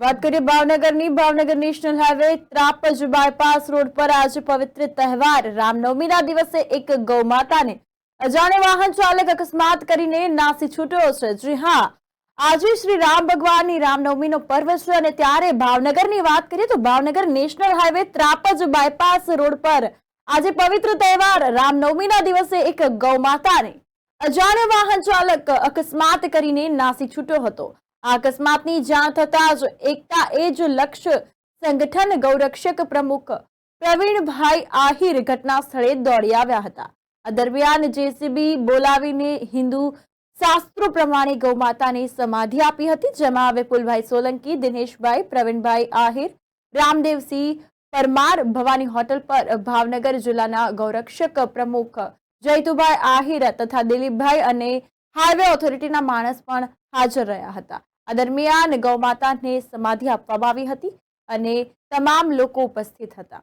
વાત કરીએ ભાવનગરની Bhavnagar national highway Trapaj bypass road પર આજે પવિત્ર તહેવાર રામનવમીના દિવસે એક ગૌમાતાને અજાણ્યા વાહન ચાલક અકસ્માત કરીને નાસી છૂટ્યો છે। જી હા, આજે શ્રી રામ ભગવાનની રામનવમીનો પર્વ છે અને ત્યારે ભાવનગરની વાત કરીએ તો Bhavnagar national highway Trapaj bypass road પર આજે પવિત્ર તહેવાર રામનવમીના દિવસે એક ગૌમાતાને અજાણ્યા વાહન ચાલક અકસ્માત કરીને નાસી છૂટ્યો હતો। આ અકસ્માતની જાણ થતાં જ એકતા એજ લક્ષ્ય સંગઠન ગૌરક્ષક પ્રમુખ પ્રવીણભાઈ આહિર ઘટના સ્થળે દોડી આવ્યા હતા। આ દરમિયાન જેસીબી બોલાવીને હિન્દુ શાસ્ત્રો પ્રમાણે ગૌમાતાને સમાધિ આપી હતી, જેમાં વિપુલભાઈ સોલંકી, દિનેશભાઈ, પ્રવીણભાઈ આહિર, રામદેવસિંહ પરમાર ભવાની હોટલ પર ભાવનગર જિલ્લાના ગૌરક્ષક પ્રમુખ જયતુભાઈ આહિર તથા દિલીપભાઈ અને હાઈવે ઓથોરિટીના માણસ પણ હાજર રહ્યા હતા। આ દરમિયાન ગૌમાતાને સમાધિ આપવામાં આવી હતી અને તમામ લોકો ઉપસ્થિત હતા।